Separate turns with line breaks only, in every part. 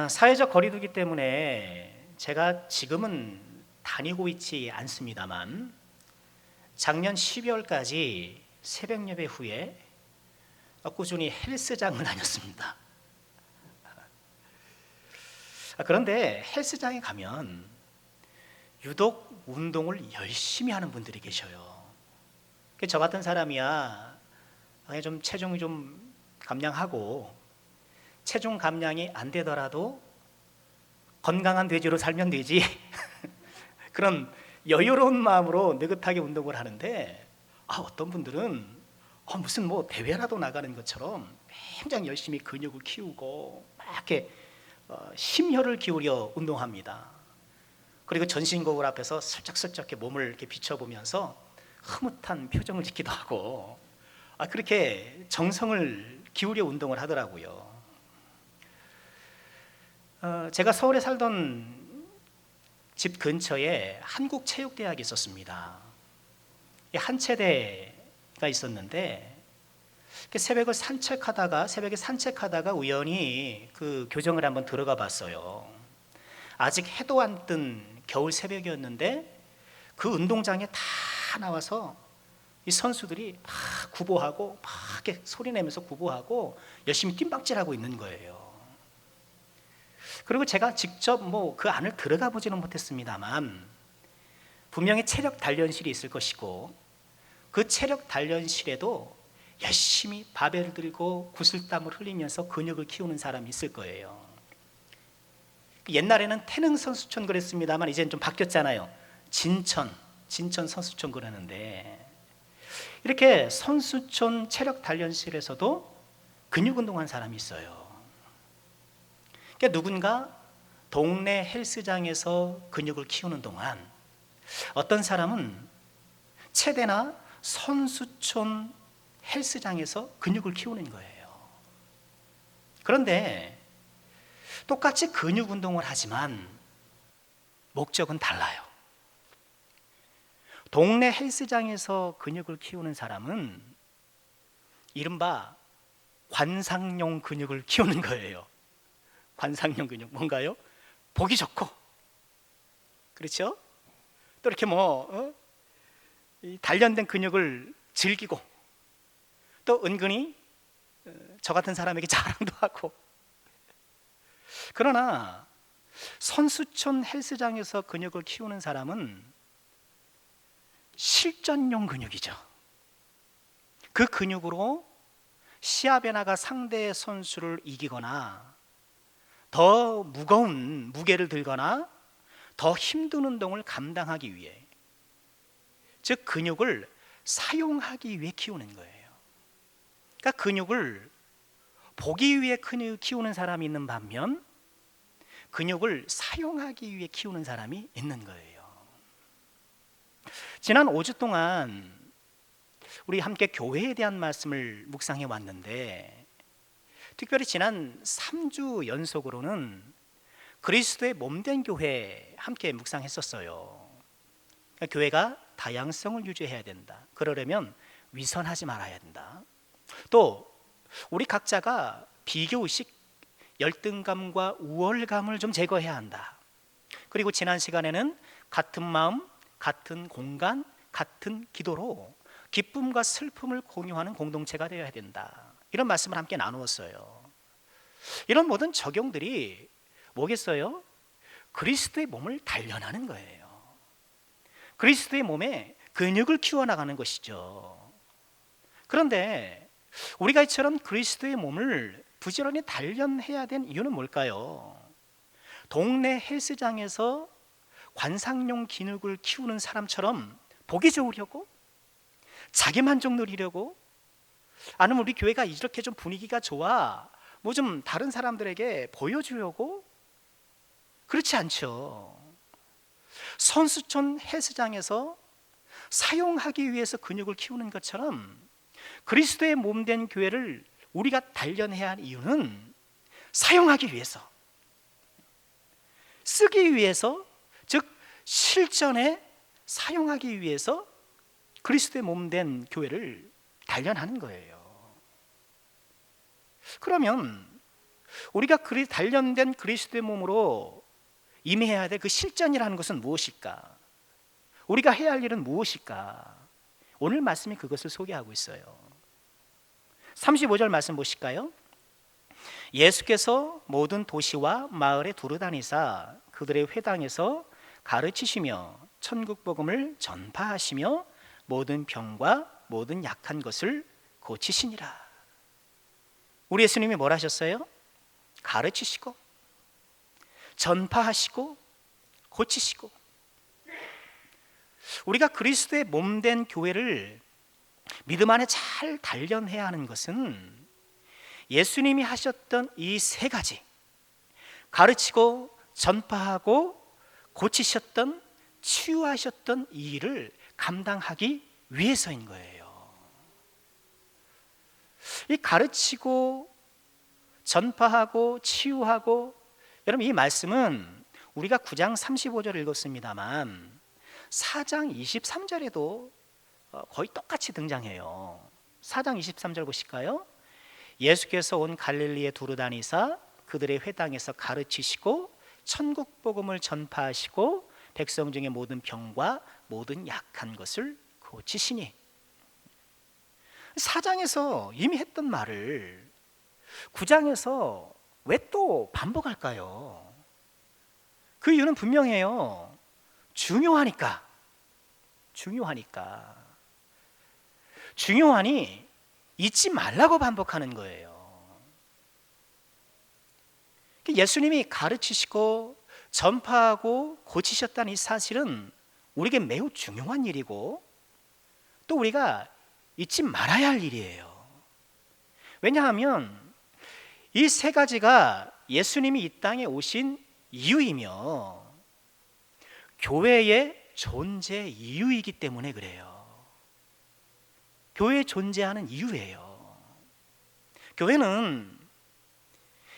사회적 거리두기 때문에 제가 지금은 다니고 있지 않습니다만 작년 12월까지 새벽 예배 후에 꾸준히 헬스장을 다녔습니다. 그런데 헬스장에 가면 유독 운동을 열심히 하는 분들이 계셔요. 저 같은 사람이야 그냥 좀 체중이 좀 감량하고 체중 감량이 안 되더라도 건강한 돼지로 살면 되지 그런 여유로운 마음으로 느긋하게 운동을 하는데 어떤 분들은 무슨 대회라도 나가는 것처럼 굉장히 열심히 근육을 키우고 막 이렇게 심혈을 기울여 운동합니다. 그리고 전신 거울 앞에서 슬쩍슬쩍 몸을 이렇게 비춰보면서 흐뭇한 표정을 짓기도 하고 그렇게 정성을 기울여 운동을 하더라고요. 제가 서울에 살던 집 근처에 한국체육대학이 있었습니다. 한체대가 있었는데 새벽에 산책하다가 우연히 그 교정을 한번 들어가 봤어요. 아직 해도 안 뜬 겨울 새벽이었는데 그 운동장에 다 나와서 이 선수들이 막 구보하고 막 이렇게 소리 내면서 구보하고 열심히 뜀박질하고 있는 거예요. 그리고 제가 직접 그 안을 들어가 보지는 못했습니다만 분명히 체력 단련실이 있을 것이고 그 체력 단련실에도 열심히 바벨을 들고 구슬땀을 흘리면서 근육을 키우는 사람이 있을 거예요. 옛날에는 태릉 선수촌 그랬습니다만 이제는 좀 바뀌었잖아요. 진천 선수촌 그러는데 이렇게 선수촌 체력 단련실에서도 근육 운동한 사람이 있어요. 그러니까 누군가 동네 헬스장에서 근육을 키우는 동안 어떤 사람은 체대나 선수촌 헬스장에서 근육을 키우는 거예요. 그런데 똑같이 근육 운동을 하지만 목적은 달라요. 동네 헬스장에서 근육을 키우는 사람은 이른바 관상용 근육을 키우는 거예요. 관상용 근육 뭔가요? 보기 좋고 그렇죠? 또 이렇게 단련된 근육을 즐기고 또 은근히 저 같은 사람에게 자랑도 하고. 그러나 선수촌 헬스장에서 근육을 키우는 사람은 실전용 근육이죠. 그 근육으로 시합에 나가 상대 선수를 이기거나 더 무거운 무게를 들거나 더 힘든 운동을 감당하기 위해, 즉 근육을 사용하기 위해 키우는 거예요. 그러니까 근육을 보기 위해 근육을 키우는 사람이 있는 반면 근육을 사용하기 위해 키우는 사람이 있는 거예요. 지난 5주 동안 우리 함께 교회에 대한 말씀을 묵상해 왔는데 특별히 지난 3주 연속으로는 그리스도의 몸된 교회 함께 묵상했었어요. 그러니까 교회가 다양성을 유지해야 된다. 그러려면 위선하지 말아야 된다. 또 우리 각자가 비교의식, 열등감과 우월감을 좀 제거해야 한다. 그리고 지난 시간에는 같은 마음, 같은 공간, 같은 기도로 기쁨과 슬픔을 공유하는 공동체가 되어야 된다. 이런 말씀을 함께 나누었어요. 이런 모든 적용들이 뭐겠어요? 그리스도의 몸을 단련하는 거예요. 그리스도의 몸에 근육을 키워나가는 것이죠. 그런데 우리가 이처럼 그리스도의 몸을 부지런히 단련해야 된 이유는 뭘까요? 동네 헬스장에서 관상용 근육을 키우는 사람처럼 보기 좋으려고? 자기 만족 누리려고? 아니면 우리 교회가 이렇게 좀 분위기가 좋아 좀 다른 사람들에게 보여주려고? 그렇지 않죠. 선수촌 헬스장에서 사용하기 위해서 근육을 키우는 것처럼 그리스도의 몸된 교회를 우리가 단련해야 할 이유는 사용하기 위해서, 쓰기 위해서, 즉 실전에 사용하기 위해서 그리스도의 몸된 교회를 단련하는 거예요. 그러면 우리가 단련된 그리스도의 몸으로 임해야 될 그 실전이라는 것은 무엇일까? 우리가 해야 할 일은 무엇일까? 오늘 말씀이 그것을 소개하고 있어요. 35절 말씀 보실까요? 예수께서 모든 도시와 마을에 두루다니사 그들의 회당에서 가르치시며 천국 복음을 전파하시며 모든 병과 모든 약한 것을 고치시니라. 우리 예수님이 뭘 하셨어요? 가르치시고 전파하시고 고치시고. 우리가 그리스도의 몸된 교회를 믿음 안에 잘 단련해야 하는 것은 예수님이 하셨던 이 세 가지, 가르치고 전파하고 고치셨던, 치유하셨던 이 일을 감당하기 위해서인 거예요. 이 가르치고 전파하고 치유하고, 여러분 이 말씀은 우리가 9장 35절 읽었습니다만 4장 23절에도 거의 똑같이 등장해요. 4장 23절 보실까요? 예수께서 온 갈릴리에 두루다니사 그들의 회당에서 가르치시고 천국 복음을 전파하시고 백성 중에 모든 병과 모든 약한 것을 고치시니. 4장에서 이미 했던 말을 9장에서 왜 또 반복할까요? 그 이유는 분명해요. 중요하니까. 중요하니 잊지 말라고 반복하는 거예요. 예수님이 가르치시고 전파하고 고치셨다는 이 사실은 우리에게 매우 중요한 일이고 또 우리가 잊지 말아야 할 일이에요. 왜냐하면 이 세 가지가 예수님이 이 땅에 오신 이유이며 교회의 존재 이유이기 때문에 그래요. 교회에 존재하는 이유예요. 교회는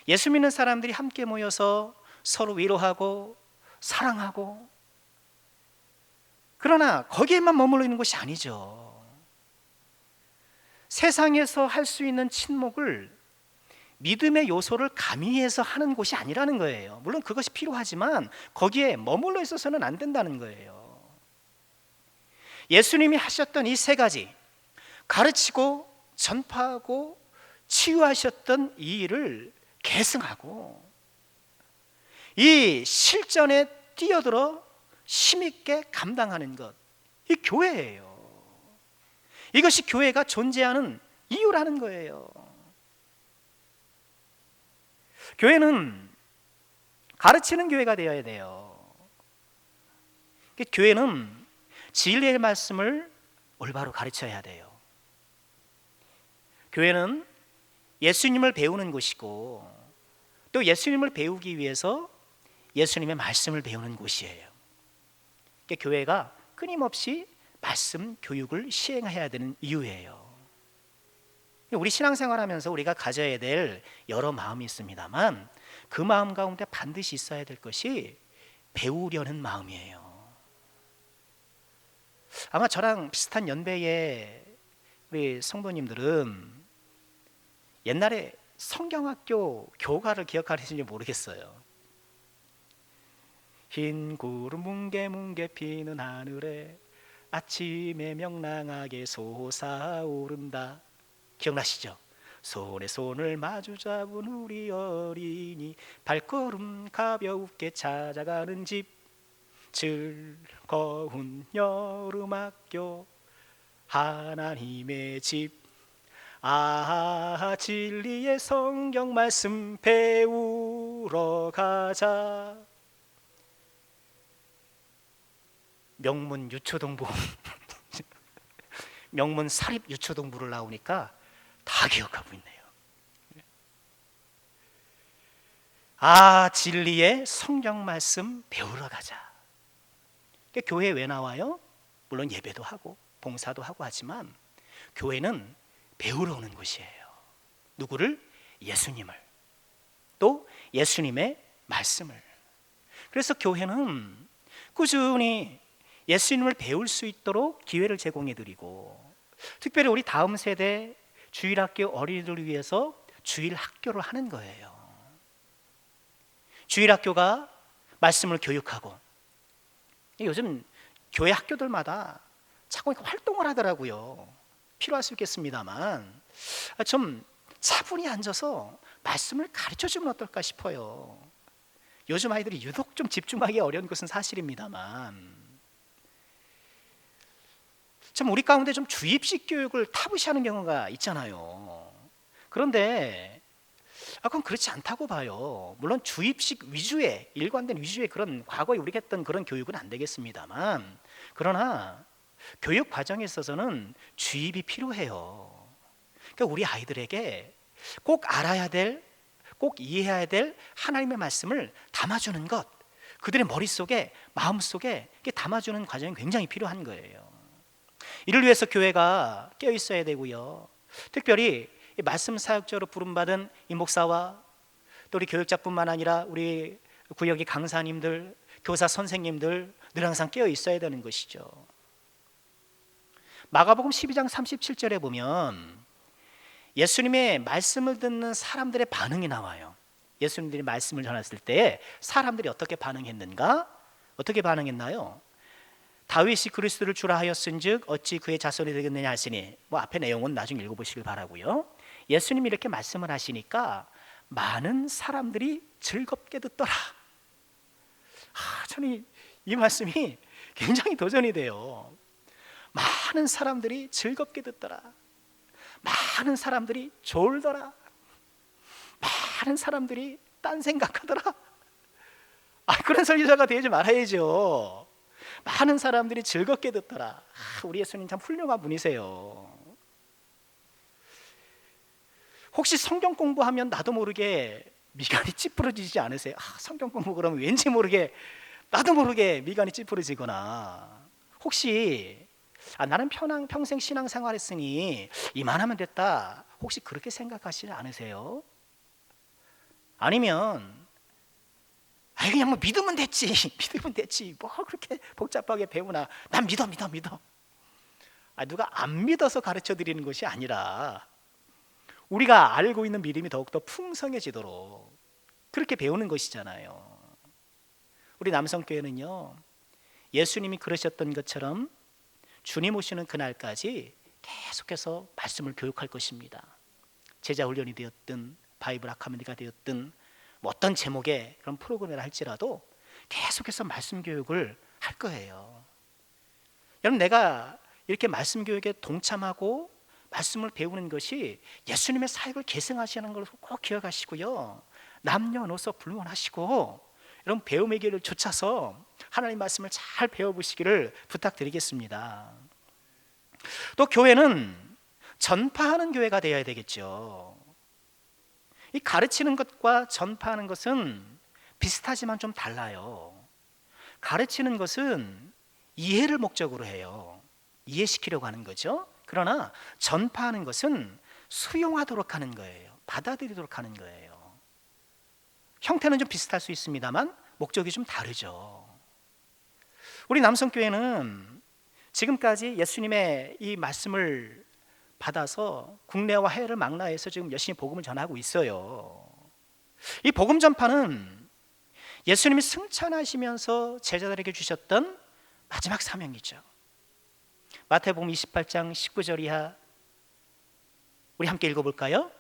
예수 믿는 사람들이 함께 모여서 서로 위로하고 사랑하고, 그러나 거기에만 머물러 있는 것이 아니죠. 세상에서 할 수 있는 친목을 믿음의 요소를 가미해서 하는 곳이 아니라는 거예요. 물론 그것이 필요하지만 거기에 머물러 있어서는 안 된다는 거예요. 예수님이 하셨던 이 세 가지, 가르치고 전파하고 치유하셨던 이 일을 계승하고 이 실전에 뛰어들어 힘있게 감당하는 것, 이 교회예요. 이것이 교회가 존재하는 이유라는 거예요. 교회는 가르치는 교회가 되어야 돼요. 교회는 진리의 말씀을 올바로 가르쳐야 돼요. 교회는 예수님을 배우는 곳이고 또 예수님을 배우기 위해서 예수님의 말씀을 배우는 곳이에요. 교회가 끊임없이 말씀 교육을 시행해야 되는 이유예요. 우리 신앙생활하면서 우리가 가져야 될 여러 마음이 있습니다만 그 마음 가운데 반드시 있어야 될 것이 배우려는 마음이에요. 아마 저랑 비슷한 연배의 우리 성도님들은 옛날에 성경학교 교과를 기억하시는지 모르겠어요. 흰 구름 뭉게뭉게 피는 하늘에 아침에 명랑하게 솟아오른다. 기억나시죠? 손에 손을 마주 잡은 우리 어린이 발걸음 가볍게 찾아가는 집, 즐거운 여름학교 하나님의 집. 아, 진리의 성경 말씀 배우러 가자. 명문 유초동부 명문 사립 유초동부를 나오니까 다 기억하고 있네요. 아, 진리의 성경 말씀 배우러 가자. 교회에 왜 나와요? 물론 예배도 하고 봉사도 하고 하지만 교회는 배우러 오는 곳이에요. 누구를? 예수님을. 또 예수님의 말씀을. 그래서 교회는 꾸준히 예수님을 배울 수 있도록 기회를 제공해 드리고, 특별히 우리 다음 세대 주일학교 어린이들을 위해서 주일학교를 하는 거예요. 주일학교가 말씀을 교육하고, 요즘 교회 학교들마다 자꾸 활동을 하더라고요. 필요할 수 있겠습니다만 좀 차분히 앉아서 말씀을 가르쳐주면 어떨까 싶어요. 요즘 아이들이 유독 좀 집중하기 어려운 것은 사실입니다만, 좀 우리 가운데 좀 주입식 교육을 타부시하는 경우가 있잖아요. 그런데 그건 그렇지 않다고 봐요. 물론 주입식 위주의, 일관된 위주의 그런 과거에 우리가 했던 그런 교육은 안 되겠습니다만, 그러나 교육 과정에 있어서는 주입이 필요해요. 그러니까 우리 아이들에게 꼭 알아야 될, 꼭 이해해야 될 하나님의 말씀을 담아주는 것, 그들의 머릿속에, 마음속에 담아주는 과정이 굉장히 필요한 거예요. 이를 위해서 교회가 깨어 있어야 되고요. 특별히 이 말씀 사역자로 부름받은 이 목사와 또 우리 교육자뿐만 아니라 우리 구역의 강사님들, 교사 선생님들 늘 항상 깨어 있어야 되는 것이죠. 마가복음 12장 37절에 보면 예수님의 말씀을 듣는 사람들의 반응이 나와요. 예수님들이 말씀을 전했을 때 사람들이 어떻게 반응했는가? 어떻게 반응했나요? 다윗이 그리스도를 주라 하였은즉 어찌 그의 자손이 되겠느냐 하시니, 앞에 내용은 나중에 읽어보시길 바라고요. 예수님이 이렇게 말씀을 하시니까 많은 사람들이 즐겁게 듣더라. 저는 이 말씀이 굉장히 도전이 돼요. 많은 사람들이 즐겁게 듣더라. 많은 사람들이 졸더라. 많은 사람들이 딴 생각하더라. 그런 설교자가 되지 말아야죠. 많은 사람들이 즐겁게 듣더라. 우리 예수님 참 훌륭한 분이세요. 혹시 성경 공부하면 나도 모르게 미간이 찌푸러지지 않으세요? 성경 공부 그러면 왠지 모르게, 나도 모르게 미간이 찌푸러지거나, 혹시 나는 평생 신앙생활 했으니 이만하면 됐다, 혹시 그렇게 생각하시지 않으세요? 아니면 그냥 뭐 믿으면 됐지, 믿으면 됐지, 뭐 그렇게 복잡하게 배우나, 난 믿어. 누가 안 믿어서 가르쳐 드리는 것이 아니라 우리가 알고 있는 믿음이 더욱더 풍성해지도록 그렇게 배우는 것이잖아요. 우리 남성교회는요, 예수님이 그러셨던 것처럼 주님 오시는 그날까지 계속해서 말씀을 교육할 것입니다. 제자 훈련이 되었든 바이블 아카데미가 되었든 어떤 제목의 그런 프로그램을 할지라도 계속해서 말씀 교육을 할 거예요. 여러분, 내가 이렇게 말씀 교육에 동참하고 말씀을 배우는 것이 예수님의 사역을 계승하시는 것을 꼭 기억하시고요. 남녀노소 불문하시고 여러분, 배움의 길을 쫓아서 하나님 말씀을 잘 배워보시기를 부탁드리겠습니다. 또 교회는 전파하는 교회가 되어야 되겠죠. 이 가르치는 것과 전파하는 것은 비슷하지만 좀 달라요. 가르치는 것은 이해를 목적으로 해요. 이해시키려고 하는 거죠. 그러나 전파하는 것은 수용하도록 하는 거예요. 받아들이도록 하는 거예요. 형태는 좀 비슷할 수 있습니다만 목적이 좀 다르죠. 우리 남성교회는 지금까지 예수님의 이 말씀을 받아서 국내와 해외를 망라해서 지금 열심히 복음을 전하고 있어요. 이 복음 전파는 예수님이 승천하시면서 제자들에게 주셨던 마지막 사명이죠. 마태복음 28장 19절 이하 우리 함께 읽어볼까요?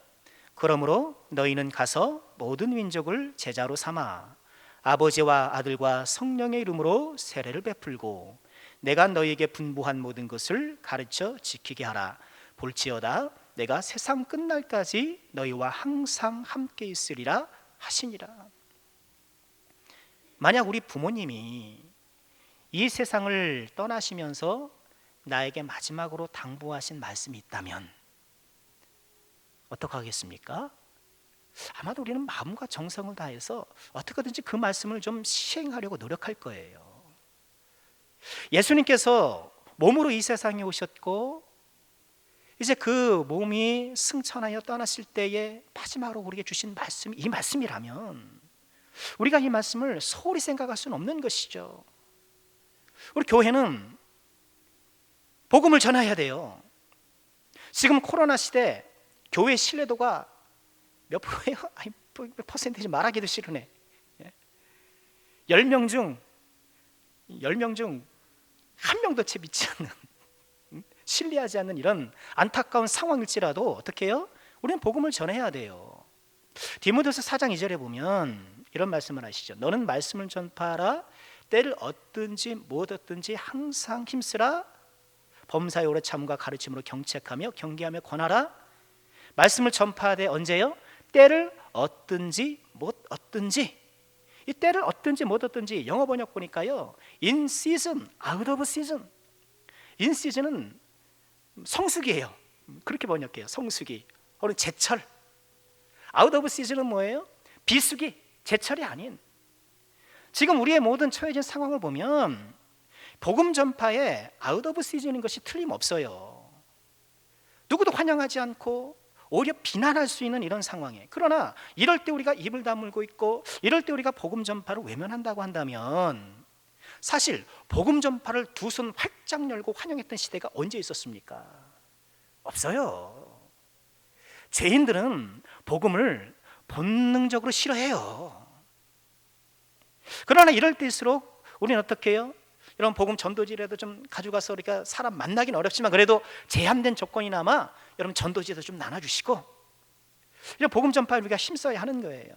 그러므로 너희는 가서 모든 민족을 제자로 삼아 아버지와 아들과 성령의 이름으로 세례를 베풀고 내가 너희에게 분부한 모든 것을 가르쳐 지키게 하라. 볼지어다 내가 세상 끝날까지 너희와 항상 함께 있으리라 하시니라. 만약 우리 부모님이 이 세상을 떠나시면서 나에게 마지막으로 당부하신 말씀이 있다면 어떡하겠습니까? 아마도 우리는 마음과 정성을 다해서 어떻게든지 그 말씀을 좀 시행하려고 노력할 거예요. 예수님께서 몸으로 이 세상에 오셨고 이제 그 몸이 승천하여 떠났을 때에 마지막으로 우리에게 주신 말씀이 이 말씀이라면 우리가 이 말씀을 소홀히 생각할 수는 없는 것이죠. 우리 교회는 복음을 전해야 돼요. 지금 코로나 시대 교회 신뢰도가 몇 프로예요? 몇 퍼센트인지 말하기도 싫으네. 10명 중 10명 중 한 명도 채 믿지 않는, 신뢰하지 않는 이런 안타까운 상황일지라도 어떻게 해요? 우리는 복음을 전해야 돼요. 디모데서 4장 2절에 보면 이런 말씀을 하시죠. 너는 말씀을 전파하라. 때를 얻든지 못 얻든지 항상 힘쓰라. 범사에 오래 참과 가르침으로 경책하며 경계하며 권하라. 말씀을 전파하되 언제요? 때를 얻든지 못 얻든지. 이 때를 얻든지 못 얻든지 영어 번역 보니까요, in season, out of season. in season은 성수기예요. 그렇게 번역해요. 성수기 혹은 제철. out of season은 뭐예요? 비수기, 제철이 아닌. 지금 우리의 모든 처해진 상황을 보면 복음 전파에 out of season인 것이 틀림없어요. 누구도 환영하지 않고 오히려 비난할 수 있는 이런 상황에, 그러나 이럴 때 우리가 입을 다물고 있고 이럴 때 우리가 복음 전파를 외면한다고 한다면, 사실 복음 전파를 두 손 활짝 열고 환영했던 시대가 언제 있었습니까? 없어요. 죄인들은 복음을 본능적으로 싫어해요. 그러나 이럴 때일수록 우리는 어떻게 해요? 이런 복음 전도지라도 좀 가져가서 우리가 사람 만나기는 어렵지만 그래도 제한된 조건이나마 여러분 전도지도 좀 나눠주시고, 이런 복음 전파에 우리가 힘써야 하는 거예요.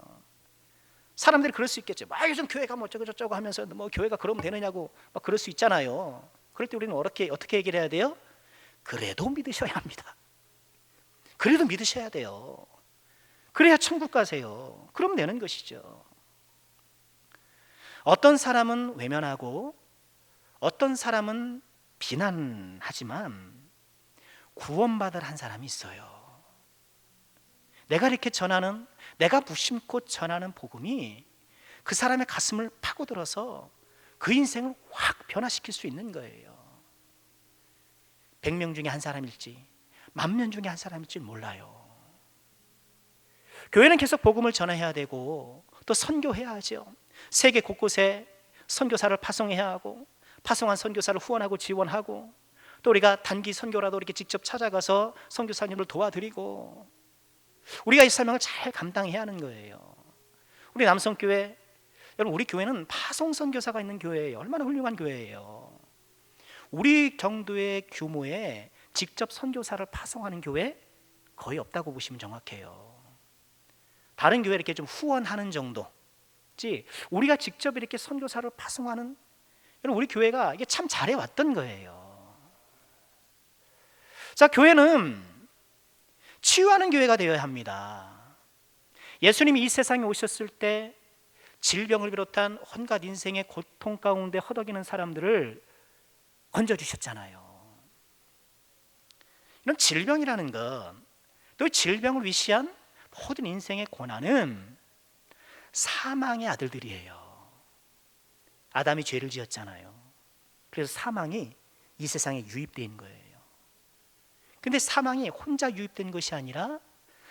사람들이 그럴 수 있겠죠. 요즘 교회가 뭐 어쩌고 저쩌고 하면서 뭐 교회가 그러면 되느냐고 막 그럴 수 있잖아요. 그럴 때 우리는 어떻게 얘기를 해야 돼요? 그래도 믿으셔야 합니다. 그래도 믿으셔야 돼요. 그래야 천국 가세요. 그럼 되는 것이죠. 어떤 사람은 외면하고 어떤 사람은 비난하지만 구원받을 한 사람이 있어요. 내가 이렇게 전하는, 내가 무심코 전하는 복음이 그 사람의 가슴을 파고들어서 그 인생을 확 변화시킬 수 있는 거예요. 100명 중에 한 사람일지 10,000명 중에 한 사람일지 몰라요. 교회는 계속 복음을 전해야 되고 또 선교해야 하죠. 세계 곳곳에 선교사를 파송해야 하고, 파송한 선교사를 후원하고 지원하고, 또 우리가 단기 선교라도 이렇게 직접 찾아가서 선교사님을 도와드리고, 우리가 이 사명을 잘 감당해야 하는 거예요. 우리 남성교회, 여러분 우리 교회는 파송 선교사가 있는 교회예요. 얼마나 훌륭한 교회예요. 우리 정도의 규모에 직접 선교사를 파송하는 교회 거의 없다고 보시면 정확해요. 다른 교회 이렇게 좀 후원하는 정도지, 우리가 직접 이렇게 선교사를 파송하는, 여러분 우리 교회가 이게 참 잘해왔던 거예요. 자, 교회는 치유하는 교회가 되어야 합니다. 예수님이 이 세상에 오셨을 때 질병을 비롯한 온갖 인생의 고통 가운데 허덕이는 사람들을 건져주셨잖아요. 이런 질병이라는 건, 또 질병을 위시한 모든 인생의 고난은 사망의 아들들이에요. 아담이 죄를 지었잖아요. 그래서 사망이 이 세상에 유입된 거예요. 근데 사망이 혼자 유입된 것이 아니라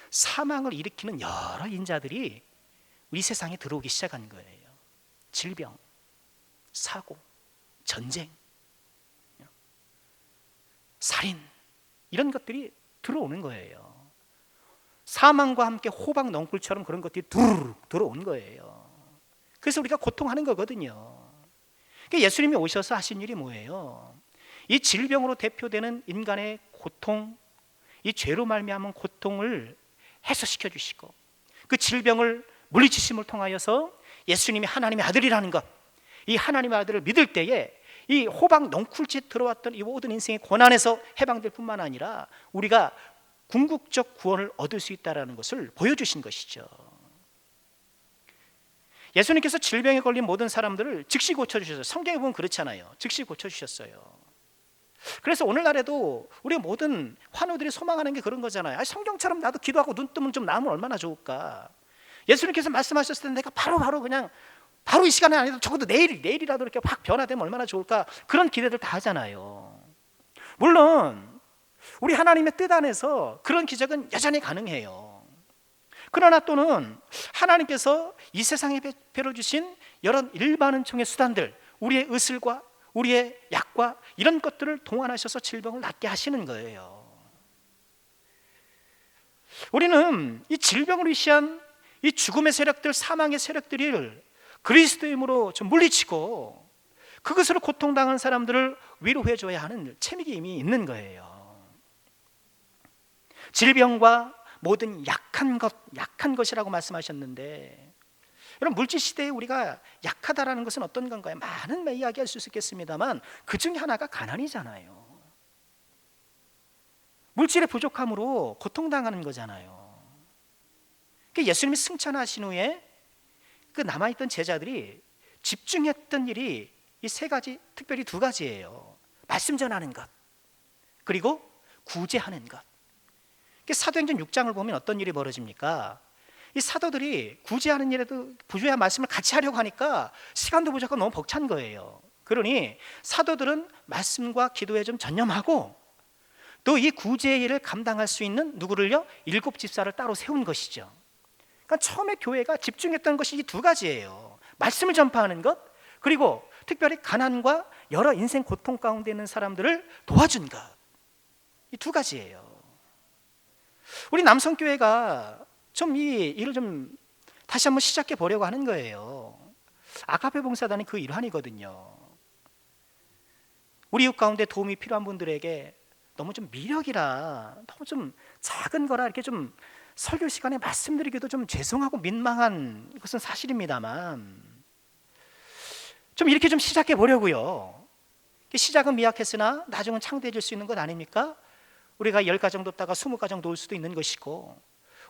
사망을 일으키는 여러 인자들이 우리 세상에 들어오기 시작한 거예요. 질병, 사고, 전쟁, 살인, 이런 것들이 들어오는 거예요. 사망과 함께 호박 넝쿨처럼 그런 것들이 두루루 들어온 거예요. 그래서 우리가 고통하는 거거든요. 그러니까 예수님이 오셔서 하신 일이 뭐예요? 이 질병으로 대표되는 인간의 고통, 이 죄로 말미암은 고통을 해소시켜 주시고, 그 질병을 물리치심을 통하여서 예수님이 하나님의 아들이라는 것, 이 하나님의 아들을 믿을 때에 이 호박 넝쿨째 들어왔던 이 모든 인생의 고난에서 해방될 뿐만 아니라 우리가 궁극적 구원을 얻을 수 있다는 것을 보여주신 것이죠. 예수님께서 질병에 걸린 모든 사람들을 즉시 고쳐주셨어요. 성경에 보면 그렇잖아요. 즉시 고쳐주셨어요. 그래서 오늘날에도 우리 모든 환우들이 소망하는 게 그런 거잖아요. 성경처럼 나도 기도하고 눈 뜨면 좀 나으면 얼마나 좋을까. 예수님께서 말씀하셨을 때 내가 바로 이 시간에 아니라도 적어도 내일이라도 이렇게 확 변화되면 얼마나 좋을까. 그런 기대들 다 하잖아요. 물론 우리 하나님의 뜻 안에서 그런 기적은 여전히 가능해요. 그러나 또는 하나님께서 이 세상에 베풀어주신 여러 일반은총의 수단들, 우리의 의술과 우리의 약과 이런 것들을 동원하셔서 질병을 낫게 하시는 거예요. 우리는 이 질병을 위시한 이 죽음의 세력들, 사망의 세력들을 그리스도의 힘으로 좀 물리치고 그것으로 고통당한 사람들을 위로해 줘야 하는 책임이 이미 있는 거예요. 질병과 모든 약한 것이라고 말씀하셨는데, 여러분, 물질 시대에 우리가 약하다라는 것은 어떤 건가요? 많은 이야기할 수 있겠습니다만 그 중에 하나가 가난이잖아요. 물질의 부족함으로 고통당하는 거잖아요. 예수님이 승천하신 후에 그 남아있던 제자들이 집중했던 일이 이 세 가지, 특별히 두 가지예요. 말씀 전하는 것, 그리고 구제하는 것. 사도행전 6장을 보면 어떤 일이 벌어집니까? 이 사도들이 구제하는 일에도 구제와 말씀을 같이 하려고 하니까 시간도 부족하고 너무 벅찬 거예요. 그러니 사도들은 말씀과 기도에 좀 전념하고 또 이 구제의 일을 감당할 수 있는 누구를요? 7 집사를 따로 세운 것이죠. 그러니까 처음에 교회가 집중했던 것이 이 두 가지예요. 말씀을 전파하는 것, 그리고 특별히 가난과 여러 인생 고통 가운데 있는 사람들을 도와준 것. 이 두 가지예요. 우리 남성교회가 좀 이 일을 좀 다시 한번 시작해 보려고 하는 거예요. 아가페 봉사단이 그 일환이거든요. 우리 이웃 가운데 도움이 필요한 분들에게 너무 좀 미력이라, 너무 좀 작은 거라 이렇게 좀 설교 시간에 말씀드리기도 좀 죄송하고 민망한 것은 사실입니다만 좀 이렇게 좀 시작해 보려고요. 시작은 미약했으나 나중은 창대해질 수 있는 것 아닙니까? 우리가 10가정 돕다가 20가정 도울 수도 있는 것이고,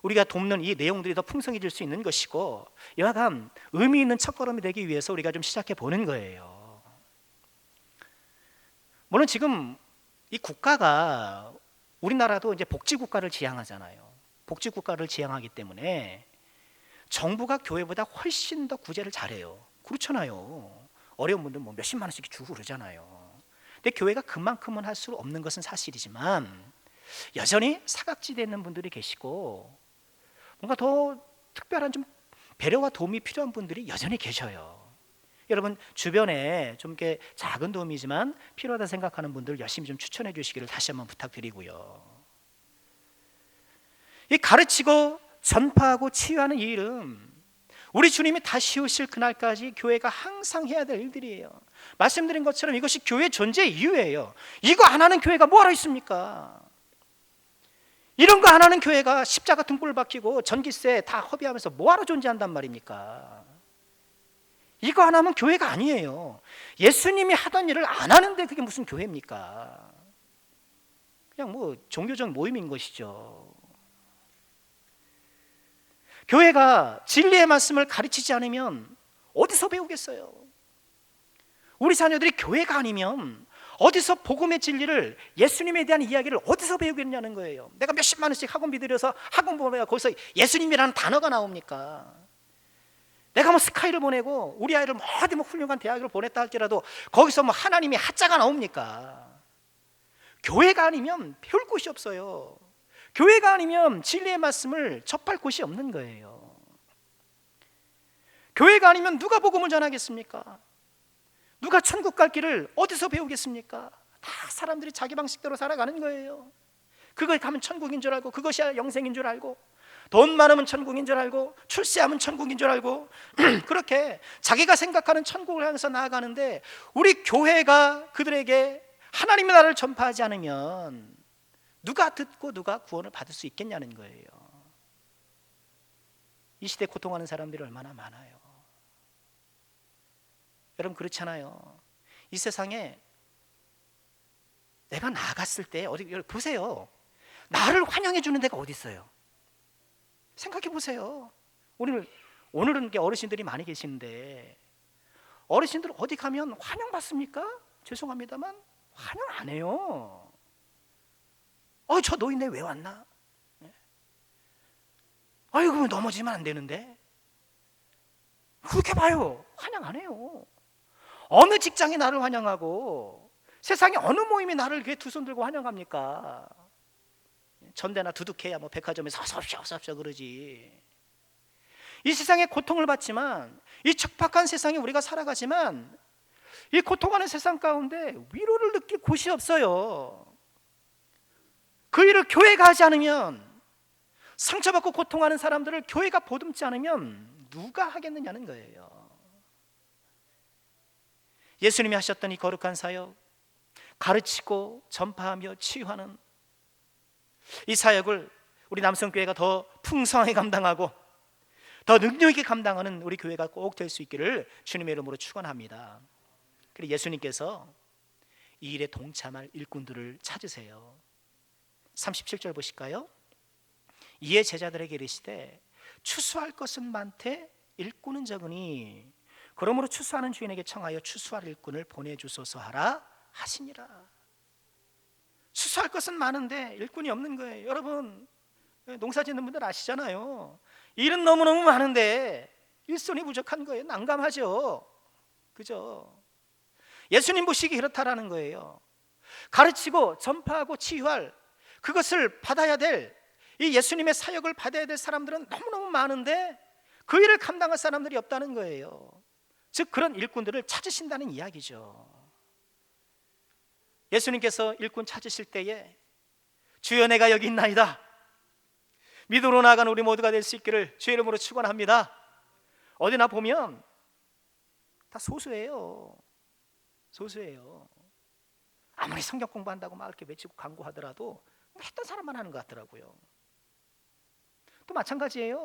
우리가 돕는 이 내용들이 더 풍성해질 수 있는 것이고, 여하간 의미 있는 첫걸음이 되기 위해서 우리가 좀 시작해 보는 거예요. 물론 지금 이 국가가, 우리나라도 이제 복지국가를 지향하잖아요. 복지국가를 지향하기 때문에 정부가 교회보다 훨씬 더 구제를 잘해요. 그렇잖아요. 어려운 분들 뭐 몇십만 원씩 주고 그러잖아요. 근데 교회가 그만큼은 할 수 없는 것은 사실이지만 여전히 사각지대에 있는 분들이 계시고 뭔가 더 특별한 좀 배려와 도움이 필요한 분들이 여전히 계셔요. 여러분 주변에 좀 이렇게 작은 도움이지만 필요하다 생각하는 분들 열심히 좀 추천해 주시기를 다시 한번 부탁드리고요. 이 가르치고 전파하고 치유하는 이 일은 우리 주님이 다시 오실 그날까지 교회가 항상 해야 될 일들이에요. 말씀드린 것처럼 이것이 교회 존재의 이유예요. 이거 안 하는 교회가 뭐하러 있습니까? 이런 거 안 하는 교회가 십자가 등불 박히고 전기세 다 허비하면서 뭐하러 존재한단 말입니까? 이거 안 하면 교회가 아니에요. 예수님이 하던 일을 안 하는데 그게 무슨 교회입니까? 그냥 뭐 종교적 모임인 것이죠. 교회가 진리의 말씀을 가르치지 않으면 어디서 배우겠어요? 우리 자녀들이 교회가 아니면 어디서 복음의 진리를, 예수님에 대한 이야기를 어디서 배우겠냐는 거예요. 내가 몇십만 원씩 학원비 들여서 학원 보내야 거기서 예수님이라는 단어가 나옵니까? 내가 뭐 스카이를 보내고 우리 아이를 어디 뭐 훌륭한 대학을 보냈다 할지라도 거기서 뭐 하나님이 하자가 나옵니까? 교회가 아니면 배울 곳이 없어요. 교회가 아니면 진리의 말씀을 접할 곳이 없는 거예요. 교회가 아니면 누가 복음을 전하겠습니까? 누가 천국 갈 길을 어디서 배우겠습니까? 다 사람들이 자기 방식대로 살아가는 거예요. 그걸 가면 천국인 줄 알고, 그것이 영생인 줄 알고, 돈 많으면 천국인 줄 알고, 출세하면 천국인 줄 알고 그렇게 자기가 생각하는 천국을 향해서 나아가는데, 우리 교회가 그들에게 하나님의 나라를 전파하지 않으면 누가 듣고 누가 구원을 받을 수 있겠냐는 거예요. 이 시대에 고통하는 사람들이 얼마나 많아요. 여러분 그렇잖아요. 이 세상에 내가 나갔을 때 어디 보세요. 나를 환영해 주는 데가 어디 있어요? 생각해 보세요. 오늘은 어르신들이 많이 계시는데 어르신들 어디 가면 환영받습니까? 죄송합니다만 환영 안 해요. 저 노인네 왜 왔나? 그러면 넘어지면 안 되는데. 그렇게 봐요. 환영 안 해요. 어느 직장이 나를 환영하고 세상에 어느 모임이 나를 이렇게 두 손 들고 환영합니까? 전대나 두둑해야 뭐 백화점에서 어서옵쇼 그러지. 이 세상에 고통을 받지만, 이 척박한 세상에 우리가 살아가지만 이 고통하는 세상 가운데 위로를 느낄 곳이 없어요. 그 일을 교회가 하지 않으면, 상처받고 고통하는 사람들을 교회가 보듬지 않으면 누가 하겠느냐는 거예요. 예수님이 하셨던 이 거룩한 사역, 가르치고 전파하며 치유하는 이 사역을 우리 남성교회가 더 풍성하게 감당하고 더 능력 있게 감당하는 우리 교회가 꼭 될 수 있기를 주님의 이름으로 축원합니다. 그리고 예수님께서 이 일에 동참할 일꾼들을 찾으세요. 37절 보실까요? 이에 제자들에게 이르시되 추수할 것은 많되 일꾼은 적으니 그러므로 추수하는 주인에게 청하여 추수할 일꾼을 보내주소서 하라 하시니라. 추수할 것은 많은데 일꾼이 없는 거예요. 여러분 농사 짓는 분들 아시잖아요. 일은 너무너무 많은데 일손이 부족한 거예요. 난감하죠. 그죠? 예수님 보시기 그렇다라는 거예요. 가르치고 전파하고 치유할 그것을 받아야 될 이 예수님의 사역을 받아야 될 사람들은 너무너무 많은데 그 일을 감당할 사람들이 없다는 거예요. 즉 그런 일꾼들을 찾으신다는 이야기죠. 예수님께서 일꾼 찾으실 때에 주여 내가 여기 있나이다, 믿음으로 나아가는 우리 모두가 될 수 있기를 주의 이름으로 축원합니다. 어디나 보면 다 소수예요. 소수예요. 아무리 성경 공부한다고 막 이렇게 외치고 광고하더라도 했던 사람만 하는 것 같더라고요. 또 마찬가지예요.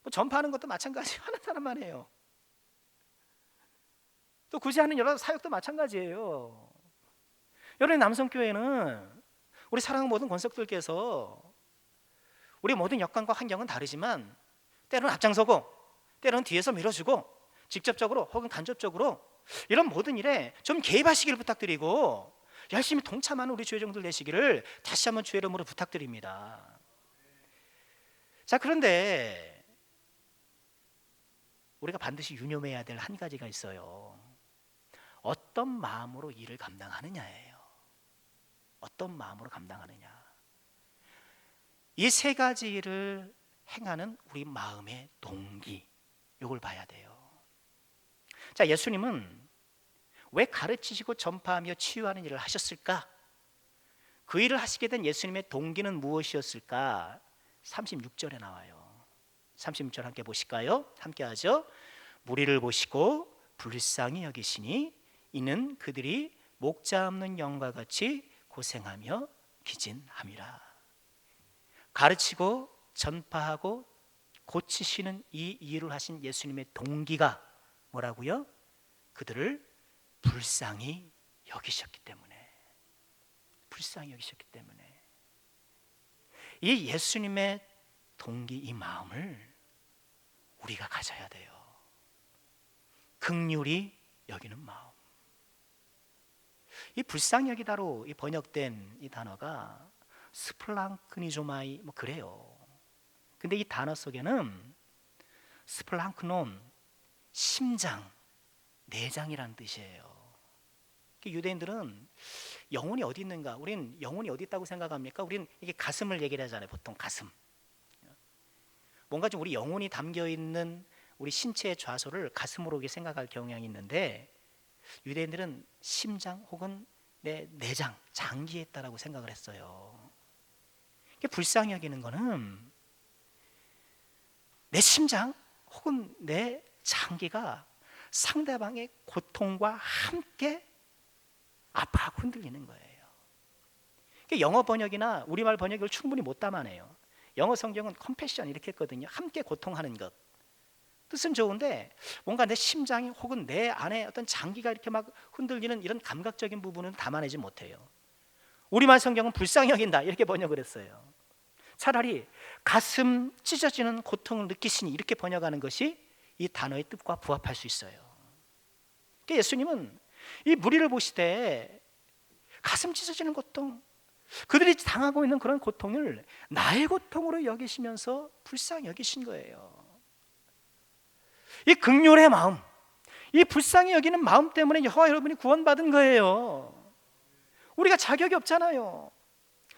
뭐 전파하는 것도 마찬가지, 하는 사람만 해요. 또 굳이 하는 여러 사역도 마찬가지예요. 여러분 남성교회는 우리 사랑하는 모든 권석들께서 우리 모든 여건과 환경은 다르지만 때로는 앞장서고 때로는 뒤에서 밀어주고 직접적으로 혹은 간접적으로 이런 모든 일에 좀 개입하시기를 부탁드리고 열심히 동참하는 우리 주의종들 되시기를 다시 한번 주의 이름으로 부탁드립니다. 자, 그런데 우리가 반드시 유념해야 될 한 가지가 있어요. 어떤 마음으로 일을 감당하느냐예요. 어떤 마음으로 감당하느냐. 이 세 가지 일을 행하는 우리 마음의 동기, 이걸 봐야 돼요. 자, 예수님은 왜 가르치시고 전파하며 치유하는 일을 하셨을까? 그 일을 하시게 된 예수님의 동기는 무엇이었을까? 36절에 나와요. 36절 함께 보실까요? 함께 하죠. 무리를 보시고 불쌍히 여기시니 이는 그들이 목자 없는 양과 같이 고생하며 기진함이라. 가르치고 전파하고 고치시는 이 일을 하신 예수님의 동기가 뭐라고요? 그들을 불쌍히 여기셨기 때문에, 불쌍히 여기셨기 때문에 이 예수님의 동기, 이 마음을 우리가 가져야 돼요. 긍휼히 여기는 마음. 이 불쌍히 여기다로 이 번역된 이 단어가 스플랑크니조마이 뭐 그래요. 근데 이 단어 속에는 스플랑크논, 심장, 내장이라는 뜻이에요. 유대인들은 영혼이 어디 있는가? 우린 영혼이 어디 있다고 생각합니까? 우린 이게 가슴을 얘기를 하잖아요. 보통 가슴. 뭔가 좀 우리 영혼이 담겨 있는 우리 신체의 좌소를 가슴으로 이렇게 생각할 경향이 있는데 유대인들은 심장 혹은 내 내장, 장기에 있다라고 생각을 했어요. 불쌍히 여기는 거는 내 심장 혹은 내 장기가 상대방의 고통과 함께 아파하고 흔들리는 거예요. 영어 번역이나 우리말 번역을 충분히 못 담아내요. 영어 성경은 컴패션 이렇게 했거든요. 함께 고통하는 것. 뜻은 좋은데 뭔가 내 심장이 혹은 내 안에 어떤 장기가 이렇게 막 흔들리는 이런 감각적인 부분은 담아내지 못해요. 우리말 성경은 불쌍히 여긴다 이렇게 번역을 했어요. 차라리 가슴 찢어지는 고통을 느끼시니 이렇게 번역하는 것이 이 단어의 뜻과 부합할 수 있어요. 그러니까 예수님은 이 무리를 보시되 가슴 찢어지는 고통, 그들이 당하고 있는 그런 고통을 나의 고통으로 여기시면서 불쌍히 여기신 거예요. 이 긍휼의 마음, 이 불쌍히 여기는 마음 때문에 여호와 여러분이 구원받은 거예요. 우리가 자격이 없잖아요.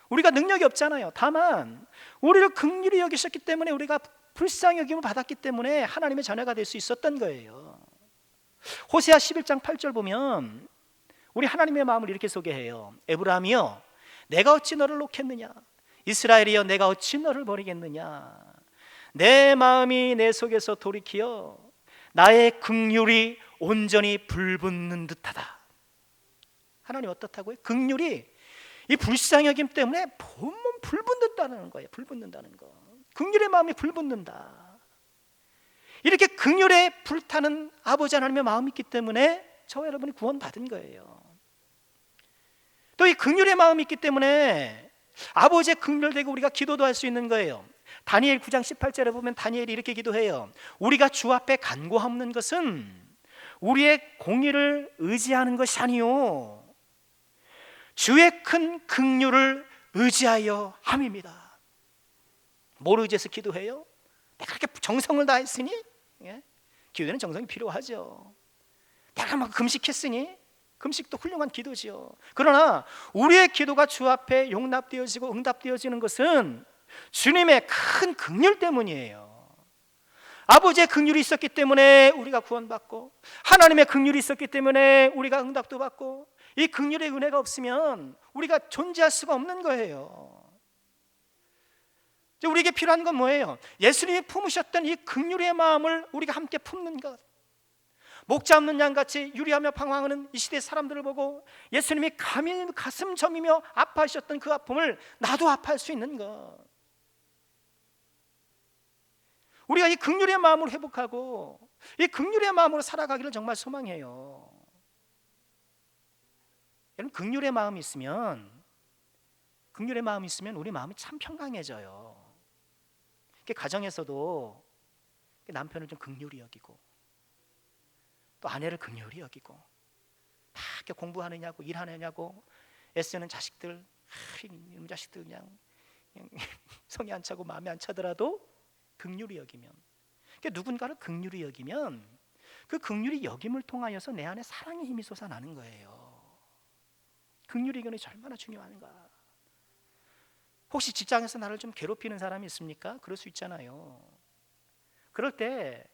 우리가 능력이 없잖아요. 다만 우리를 긍휼히 여기셨기 때문에 우리가 불쌍히 여김을 받았기 때문에 하나님의 자녀가 될 수 있었던 거예요. 호세아 11장 8절 보면 우리 하나님의 마음을 이렇게 소개해요. 에브라임이여 내가 어찌 너를 놓겠느냐, 이스라엘이여 내가 어찌 너를 버리겠느냐. 내 마음이 내 속에서 돌이키어 나의 긍휼이 온전히 불붙는 듯하다. 하나님 어떻다고요? 긍휼이 이 불쌍히 여김 때문에 보면 불붙는다는 거예요. 불붙는다는 거. 긍휼의 마음이 불붙는다. 이렇게 긍휼에 불타는 아버지 하나님의 마음이 있기 때문에 저와 여러분이 구원받은 거예요. 또 이 긍휼의 마음이 있기 때문에 아버지의 긍휼되고 우리가 기도도 할 수 있는 거예요. 다니엘 9장 18절에 보면 다니엘이 이렇게 기도해요. 우리가 주 앞에 간구하는 것은 우리의 공의를 의지하는 것이 아니요 주의 큰 긍휼을 의지하여 함입니다. 뭘 의지해서 기도해요? 내가 그렇게 정성을 다했으니 기도에는 정성이 필요하죠. 내가 막 금식했으니 금식도 훌륭한 기도지요. 그러나 우리의 기도가 주 앞에 용납되어지고 응답되어지는 것은 주님의 큰 긍휼 때문이에요. 아버지의 긍휼이 있었기 때문에 우리가 구원받고 하나님의 긍휼이 있었기 때문에 우리가 응답도 받고 이 긍휼의 은혜가 없으면 우리가 존재할 수가 없는 거예요. 우리에게 필요한 건 뭐예요? 예수님이 품으셨던 이 긍휼의 마음을 우리가 함께 품는 것. 목자 없는 양같이 유리하며 방황하는 이 시대 사람들을 보고 예수님이 가슴 저미며 아파하셨던 그 아픔을 나도 아파할 수 있는 것. 우리가 이 긍휼의 마음을 회복하고 이 긍휼의 마음으로 살아가기를 정말 소망해요. 여러분, 긍휼의 마음이 있으면 우리 마음이 참 평강해져요. 가정에서도 남편을 좀 긍휼히 여기고 또 아내를 긍휼히 여기고 다 이렇게 공부하느냐고 일하느냐고 애쓰는 자식들, 이놈 자식들 그냥 성이 안 차고 마음에 안 차더라도 긍휼히 여기면, 누군가를 긍휼히 여기면 그 긍휼히 여김을 통하여서 내 안에 사랑의 힘이 솟아나는 거예요. 긍휼히 여기는 얼마나 중요한가. 혹시 직장에서 나를 좀 괴롭히는 사람이 있습니까? 그럴 수 있잖아요. 그럴 때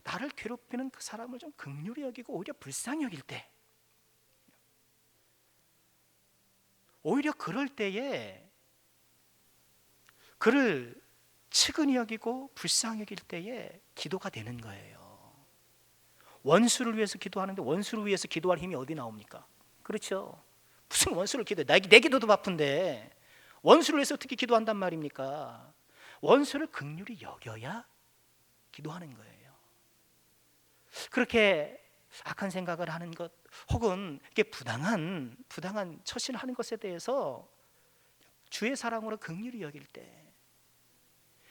나를 괴롭히는 그 사람을 좀 긍휼히 여기고 오히려 불쌍히 여길 때, 오히려 그럴 때에 그를 측은히 여기고 불쌍히 여길 때에 기도가 되는 거예요. 원수를 위해서 기도하는데 원수를 위해서 기도할 힘이 어디 나옵니까? 그렇죠. 무슨 원수를 기도해? 내 기도도 바쁜데 원수를 위해서 어떻게 기도한단 말입니까? 원수를 긍휼히 여겨야 기도하는 거예요. 그렇게 악한 생각을 하는 것 혹은 이게 부당한 처신을 하는 것에 대해서 주의 사랑으로 긍휼히 여길 때,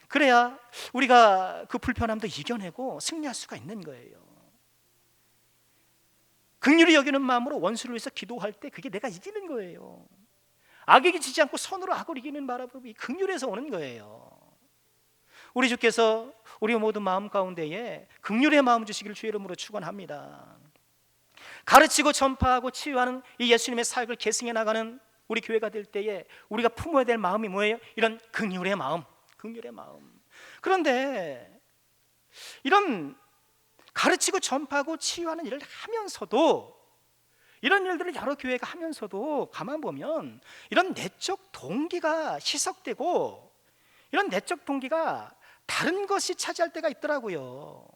그래야 우리가 그 불편함도 이겨내고 승리할 수가 있는 거예요. 긍휼히 여기는 마음으로 원수를 위해서 기도할 때 그게 내가 이기는 거예요. 악에게 지지 않고 선으로 악을 이기는 바람이 긍휼에서 오는 거예요. 우리 주께서 우리 모든 마음 가운데에 긍휼의 마음 주시기를 주의 이름으로 축원합니다. 가르치고 전파하고 치유하는 이 예수님의 사역을 계승해 나가는 우리 교회가 될 때에 우리가 품어야 될 마음이 뭐예요? 이런 긍휼의 마음, 긍휼의 마음. 그런데 이런 가르치고 전파하고 치유하는 일을 하면서도, 이런 일들을 여러 교회가 하면서도 가만 보면 이런 내적 동기가 희석되고 이런 내적 동기가 다른 것이 차지할 때가 있더라고요.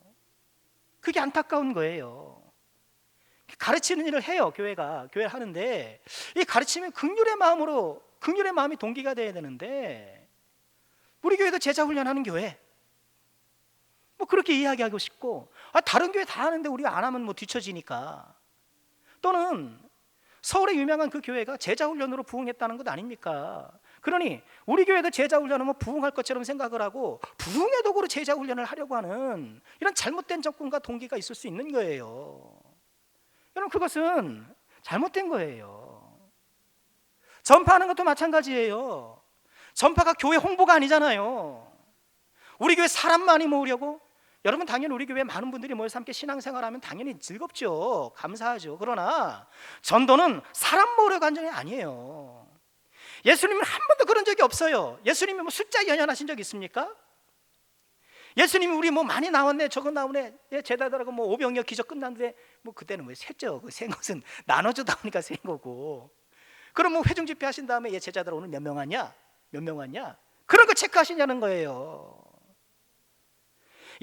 그게 안타까운 거예요. 가르치는 일을 해요. 교회가 교회를 하는데 이 가르치면 긍휼의 마음으로, 긍휼의 마음이 동기가 돼야 되는데 우리 교회도 제자 훈련하는 교회 뭐 그렇게 이야기하고 싶고, 다른 교회 다 하는데 우리가 안 하면 뭐 뒤처지니까, 또는 서울에 유명한 그 교회가 제자 훈련으로 부흥했다는 것 아닙니까? 그러니 우리 교회도 제자 훈련하면 부흥할 것처럼 생각을 하고 부흥의 도구로 제자 훈련을 하려고 하는 이런 잘못된 접근과 동기가 있을 수 있는 거예요. 여러분, 그것은 잘못된 거예요. 전파하는 것도 마찬가지예요. 전파가 교회 홍보가 아니잖아요. 우리 교회 사람 많이 모으려고, 여러분 당연히 우리 교회 많은 분들이 모여서 함께 신앙생활하면 당연히 즐겁죠. 감사하죠. 그러나 전도는 사람 모으려고 한 적이 아니에요. 예수님은 한 번도 그런 적이 없어요. 예수님이 뭐 숫자 연연하신 적 있습니까? 예수님이 우리 뭐 많이 나왔네, 저거 나오네, 제자들하고 뭐 오병이어 기적 끝났는데 뭐 그때는 왜 셌죠? 그 센 것은 나눠주다 보니까 센 거고. 그럼 뭐 회중 집회 하신 다음에 제자들 오늘 몇 명 왔냐? 몇 명 왔냐? 그런 거 체크하시냐는 거예요.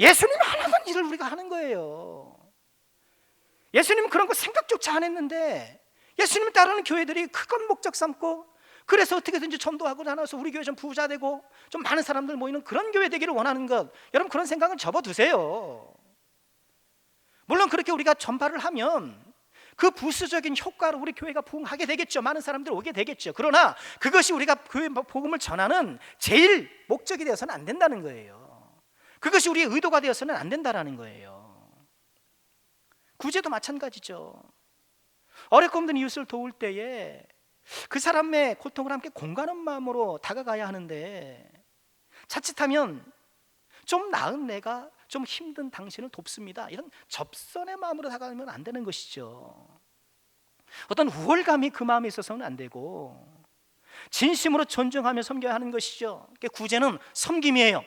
예수님 하나만 일을 우리가 하는 거예요. 예수님은 그런 거 생각조차 안 했는데 예수님 따르는 교회들이 그것 목적 삼고, 그래서 어떻게든지 전도하고 나눠서 우리 교회 좀 부자 되고 좀 많은 사람들 모이는 그런 교회 되기를 원하는 것, 여러분 그런 생각은 접어두세요. 물론 그렇게 우리가 전파를 하면 그 부수적인 효과로 우리 교회가 부흥하게 되겠죠. 많은 사람들 오게 되겠죠. 그러나 그것이 우리가 교회 복음을 전하는 제일 목적이 되어서는 안 된다는 거예요. 그것이 우리의 의도가 되어서는 안 된다라는 거예요. 구제도 마찬가지죠. 어렵고 힘든 이웃을 도울 때에 그 사람의 고통을 함께 공감하는 마음으로 다가가야 하는데, 자칫하면 좀 나은 내가 좀 힘든 당신을 돕습니다, 이런 접선의 마음으로 다가가면 안 되는 것이죠. 어떤 우월감이 그 마음에 있어서는 안 되고 진심으로 존중하며 섬겨야 하는 것이죠. 구제는 섬김이에요.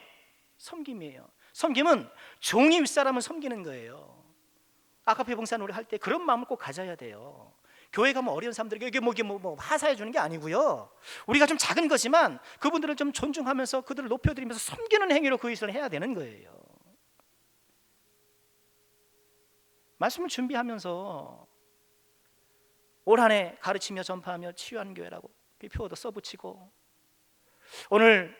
섬김이에요. 섬김은 종이 윗사람을 섬기는 거예요. 아카페 봉사노래 할 때 그런 마음을 꼭 가져야 돼요. 교회 가면 어려운 사람들에게 이게 뭐 하사해 주는 게 아니고요, 우리가 좀 작은 거지만 그분들을 좀 존중하면서 그들을 높여드리면서 섬기는 행위로 그 일을 해야 되는 거예요. 말씀을 준비하면서 올 한 해 가르치며 전파하며 치유하는 교회라고 표어도 써붙이고, 오늘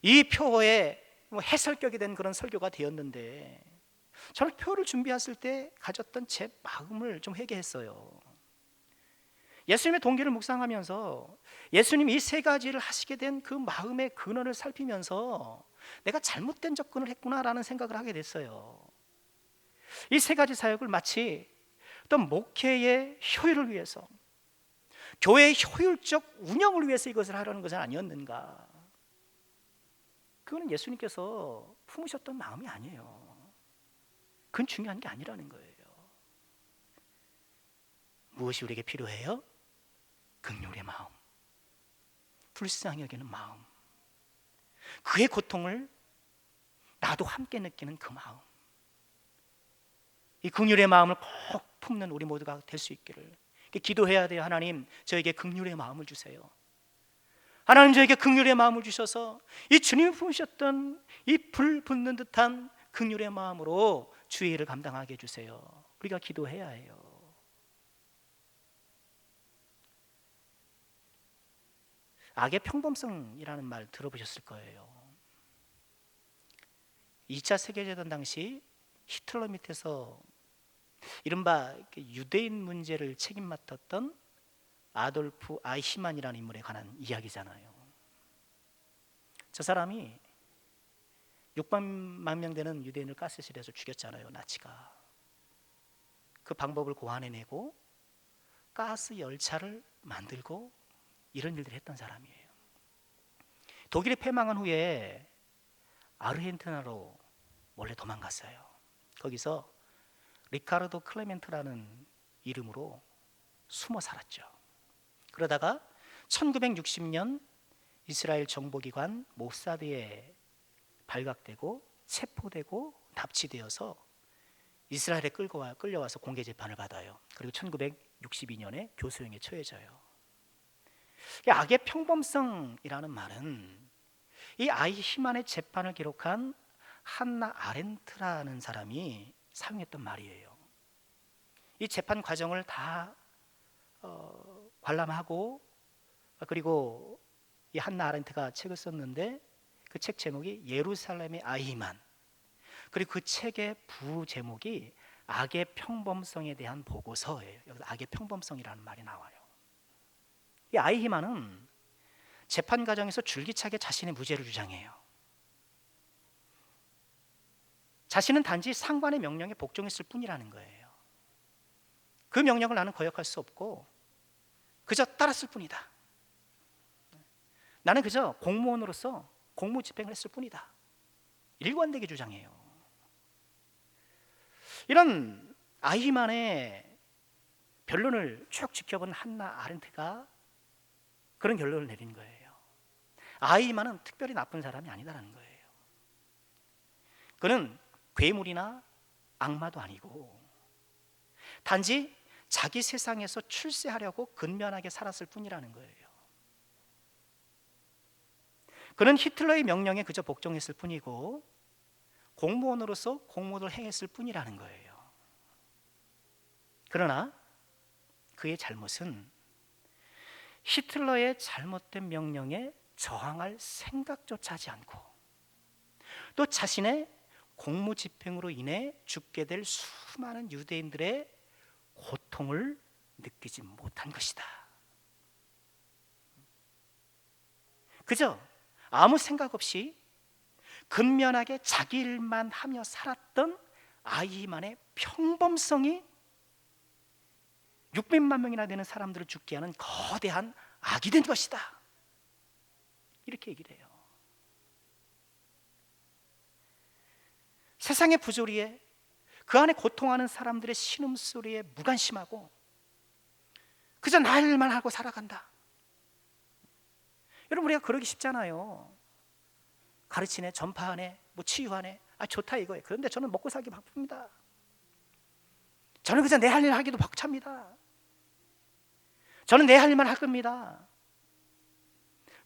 이 표어에 해설격이 된 그런 설교가 되었는데, 저는 표어를 준비했을 때 가졌던 제 마음을 좀 회개했어요. 예수님의 동기를 묵상하면서 예수님이 이 세 가지를 하시게 된 그 마음의 근원을 살피면서 내가 잘못된 접근을 했구나라는 생각을 하게 됐어요. 이 세 가지 사역을 마치 어떤 목회의 효율을 위해서, 교회의 효율적 운영을 위해서 이것을 하려는 것은 아니었는가. 그거는 예수님께서 품으셨던 마음이 아니에요. 그건 중요한 게 아니라는 거예요. 무엇이 우리에게 필요해요? 긍휼의 마음, 불쌍히 여기는 마음, 그의 고통을 나도 함께 느끼는 그 마음, 이 긍휼의 마음을 꼭 품는 우리 모두가 될 수 있기를 기도해야 돼요. 하나님, 저에게 긍휼의 마음을 주세요. 하나님, 저에게 긍휼의 마음을 주셔서 이 주님이 품으셨던 이 불 붙는 듯한 긍휼의 마음으로 주의 일을 감당하게 해주세요. 우리가 기도해야 해요. 악의 평범성이라는 말 들어보셨을 거예요. 2차 세계대전 당시 히틀러 밑에서 이른바 유대인 문제를 책임 맡았던 아돌프 아이히만이라는 인물에 관한 이야기잖아요. 저 사람이 600만 명 되는 유대인을 가스실에서 죽였잖아요, 나치가. 그 방법을 고안해내고 가스 열차를 만들고 이런 일들을 했던 사람이에요. 독일이 패망한 후에 아르헨티나로 원래 도망갔어요. 거기서 리카르도 클레멘트라는 이름으로 숨어 살았죠. 그러다가 1960년 이스라엘 정보기관 모사드에 발각되고 체포되고 납치되어서 이스라엘에 끌려와서 공개 재판을 받아요. 그리고 1962년에 교수형에 처해져요. 악의 평범성이라는 말은 이 아이히만의 재판을 기록한 한나 아렌트라는 사람이 사용했던 말이에요. 이 재판 과정을 다 관람하고, 그리고 이 한나 아렌트가 책을 썼는데 그 책 제목이 예루살렘의 아이히만, 그리고 그 책의 부제목이 악의 평범성에 대한 보고서예요. 여기서 악의 평범성이라는 말이 나와요. 이 아이히만은 재판 과정에서 줄기차게 자신의 무죄를 주장해요. 자신은 단지 상관의 명령에 복종했을 뿐이라는 거예요. 그 명령을 나는 거역할 수 없고 그저 따랐을 뿐이다. 나는 그저 공무원으로서 공무 집행을 했을 뿐이다. 일관되게 주장해요. 이런 아이히만의 변론을 쭉 지켜본 한나 아렌트가 그런 결론을 내린 거예요. 아이히만은 특별히 나쁜 사람이 아니다라는 거예요. 그는 괴물이나 악마도 아니고 단지 자기 세상에서 출세하려고 근면하게 살았을 뿐이라는 거예요. 그는 히틀러의 명령에 그저 복종했을 뿐이고 공무원으로서 공무를 행했을 뿐이라는 거예요. 그러나 그의 잘못은 히틀러의 잘못된 명령에 저항할 생각조차 하지 않고 또 자신의 공무집행으로 인해 죽게 될 수많은 유대인들의 고통을 느끼지 못한 것이다. 그저 아무 생각 없이 근면하게 자기 일만 하며 살았던 아이만의 평범성이 600만 명이나 되는 사람들을 죽게 하는 거대한 악이 된 것이다. 이렇게 얘기를 해요. 세상의 부조리에 그 안에 고통하는 사람들의 신음소리에 무관심하고 그저 나 일만 하고 살아간다. 여러분, 우리가 그러기 쉽잖아요. 가르치네, 전파하네, 뭐 치유하네, 좋다 이거예요. 그런데 저는 먹고 살기 바쁩니다. 저는 그저 내 할 일 하기도 벅찹니다. 저는 내 할 일만 할 겁니다.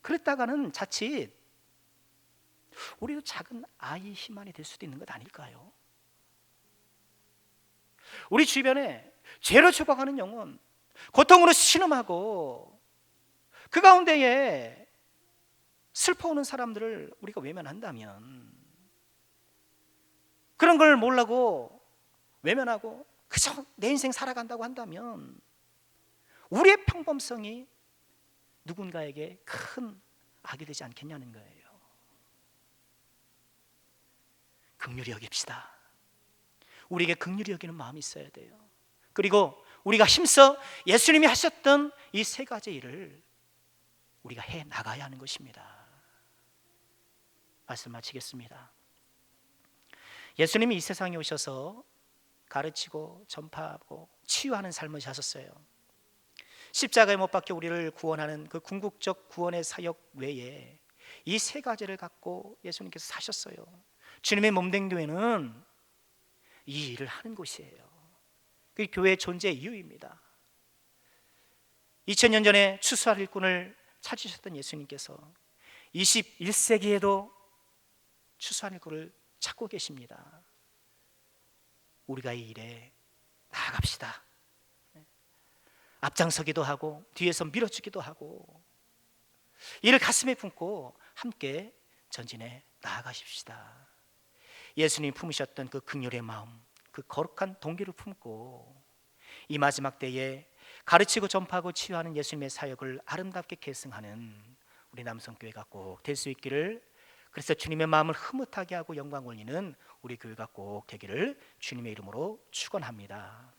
그랬다가는 자칫 우리도 작은 아이 힘만이 될 수도 있는 것 아닐까요? 우리 주변에 죄로 죽어가는 영혼, 고통으로 신음하고 그 가운데에 슬퍼하는 사람들을 우리가 외면한다면, 그런 걸 모르고 외면하고 그저 내 인생 살아간다고 한다면 우리의 평범성이 누군가에게 큰 악이 되지 않겠냐는 거예요. 긍휼히 여깁시다. 우리에게 긍휼히 여기는 마음이 있어야 돼요. 그리고 우리가 힘써 예수님이 하셨던 이 세 가지 일을 우리가 해 나가야 하는 것입니다. 말씀 마치겠습니다. 예수님이 이 세상에 오셔서 가르치고 전파하고 치유하는 삶을 사셨어요. 십자가에 못 박혀 우리를 구원하는 그 궁극적 구원의 사역 외에 이 세 가지를 갖고 예수님께서 사셨어요. 주님의 몸된 교회는 이 일을 하는 곳이에요. 그게 교회의 존재의 이유입니다. 2000년 전에 추수할 일꾼을 찾으셨던 예수님께서 21세기에도 추수할 일꾼을 찾고 계십니다. 우리가 이 일에 나아갑시다. 앞장서기도 하고 뒤에서 밀어주기도 하고 이를 가슴에 품고 함께 전진해 나아가십시다. 예수님이 품으셨던 그 긍휼의 마음, 그 거룩한 동기를 품고 이 마지막 때에 가르치고 전파하고 치유하는 예수님의 사역을 아름답게 계승하는 우리 남성교회가 꼭 될 수 있기를, 그래서 주님의 마음을 흐뭇하게 하고 영광 올리는 우리 교회가 꼭 되기를 주님의 이름으로 축원합니다.